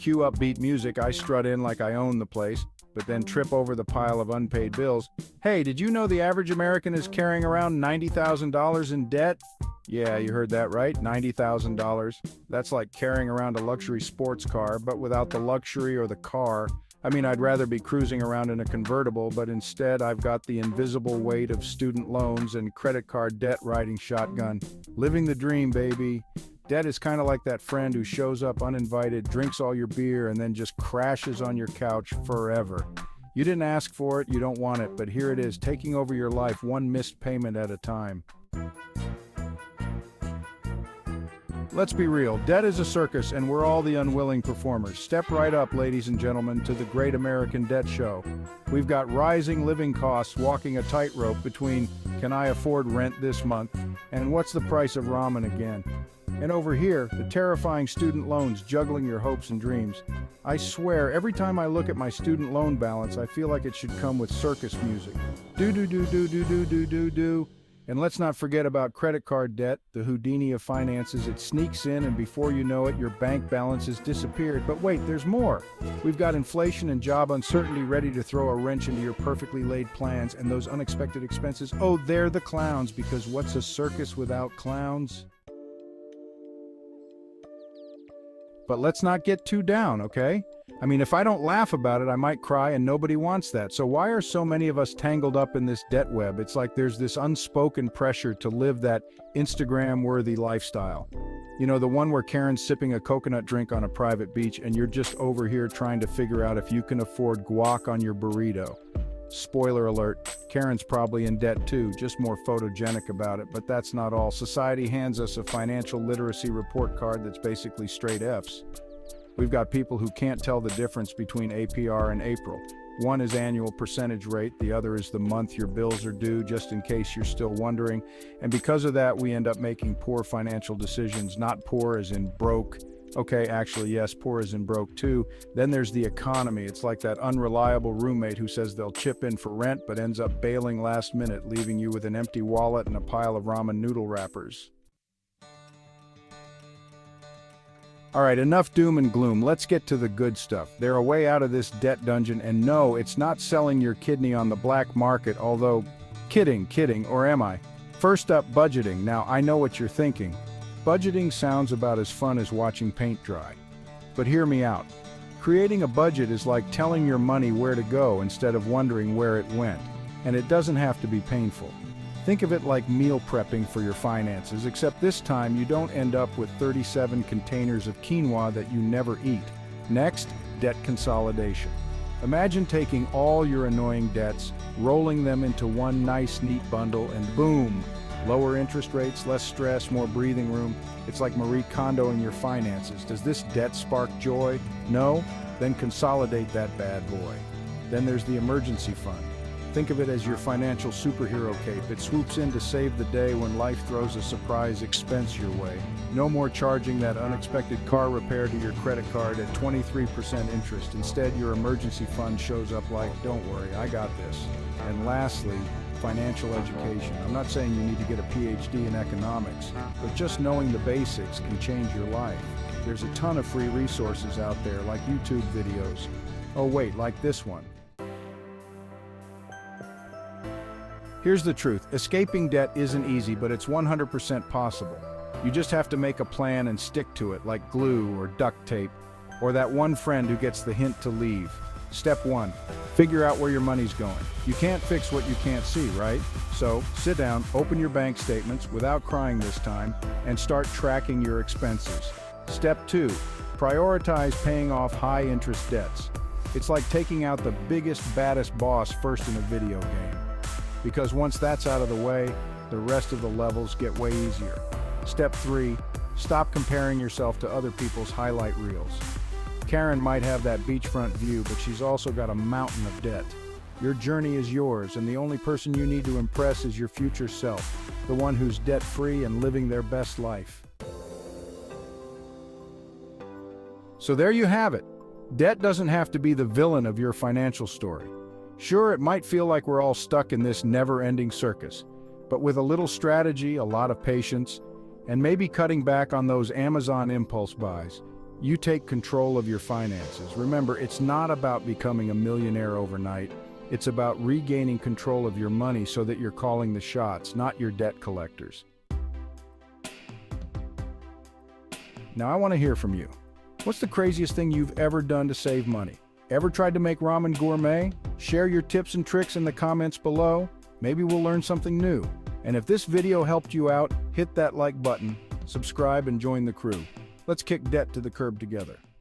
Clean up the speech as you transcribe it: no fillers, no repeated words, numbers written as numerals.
cue upbeat music, I strut in like I own the place, but then trip over the pile of unpaid bills. Hey, did you know the average American is carrying around $90,000 in debt? Yeah, you heard that right, $90,000. That's like carrying around a luxury sports car, but without the luxury or the car. I mean, I'd rather be cruising around in a convertible, but instead I've got the invisible weight of student loans and credit card debt riding shotgun. Living the dream, baby. Debt is kind of like that friend who shows up uninvited, drinks all your beer, and then just crashes on your couch forever. You didn't ask for it, you don't want it, but here it is, taking over your life one missed payment at a time. Let's be real, debt is a circus and we're all the unwilling performers. Step right up, ladies and gentlemen, to the Great American Debt Show. We've got rising living costs walking a tightrope between, can I afford rent this month, and what's the price of ramen again? And over here, the terrifying student loans juggling your hopes and dreams. I swear, every time I look at my student loan balance, I feel like it should come with circus music. Do. And let's not forget about credit card debt, the Houdini of finances. It sneaks in and before you know it, your bank balance has disappeared. But wait, there's more. We've got inflation and job uncertainty ready to throw a wrench into your perfectly laid plans, and those unexpected expenses, oh, they're the clowns, because what's a circus without clowns? But let's not get too down, okay? I mean, if I don't laugh about it, I might cry, and nobody wants that. So why are so many of us tangled up in this debt web? It's like there's this unspoken pressure to live that Instagram-worthy lifestyle. You know, the one where Karen's sipping a coconut drink on a private beach, and you're just over here trying to figure out if you can afford guac on your burrito. Spoiler alert, Karen's probably in debt too, just more photogenic about it, but that's not all. Society hands us a financial literacy report card that's basically straight Fs. We've got people who can't tell the difference between APR and April. One is annual percentage rate, the other is the month your bills are due, just in case you're still wondering. And because of that, we end up making poor financial decisions, not poor as in broke. Okay, actually, yes, poor as in broke too. Then there's the economy. It's like that unreliable roommate who says they'll chip in for rent, but ends up bailing last minute, leaving you with an empty wallet and a pile of ramen noodle wrappers. All right, enough doom and gloom. Let's get to the good stuff. They're a way out of this debt dungeon, and no, it's not selling your kidney on the black market, although, kidding, or am I? First up, budgeting. Now, I know what you're thinking. Budgeting sounds about as fun as watching paint dry. But hear me out. Creating a budget is like telling your money where to go instead of wondering where it went. And it doesn't have to be painful. Think of it like meal prepping for your finances, except this time you don't end up with 37 containers of quinoa that you never eat. Next, debt consolidation. Imagine taking all your annoying debts, rolling them into one nice, neat bundle, and boom! Lower interest rates, less stress, more breathing room. It's like Marie Kondoing your finances. Does this debt spark joy? No? Then consolidate that bad boy. Then there's the emergency fund. Think of it as your financial superhero cape. It swoops in to save the day when life throws a surprise expense your way. No more charging that unexpected car repair to your credit card at 23% interest. Instead, your emergency fund shows up like, don't worry, I got this. And lastly, financial education. I'm not saying you need to get a PhD in economics, but just knowing the basics can change your life. There's a ton of free resources out there, like YouTube videos. Oh wait, like this one. Here's the truth. Escaping debt isn't easy, but it's 100% possible. You just have to make a plan and stick to it, like glue or duct tape, or that one friend who gets the hint to leave. Step 1. Figure out where your money's going. You can't fix what you can't see, right? So, sit down, open your bank statements, without crying this time, and start tracking your expenses. Step 2. Prioritize paying off high-interest debts. It's like taking out the biggest, baddest boss first in a video game. Because once that's out of the way, the rest of the levels get way easier. Step 3. Stop comparing yourself to other people's highlight reels. Karen might have that beachfront view, but she's also got a mountain of debt. Your journey is yours, and the only person you need to impress is your future self, the one who's debt-free and living their best life. So there you have it. Debt doesn't have to be the villain of your financial story. Sure, it might feel like we're all stuck in this never-ending circus, but with a little strategy, a lot of patience, and maybe cutting back on those Amazon impulse buys, You take control of your finances. Remember, it's not about becoming a millionaire overnight. It's about regaining control of your money so that you're calling the shots, not your debt collectors. Now I want to hear from you. What's the craziest thing you've ever done to save money? Ever tried to make ramen gourmet? Share your tips and tricks in the comments below. Maybe we'll learn something new. And if this video helped you out, hit that like button, subscribe, and join the crew. Let's kick debt to the curb together.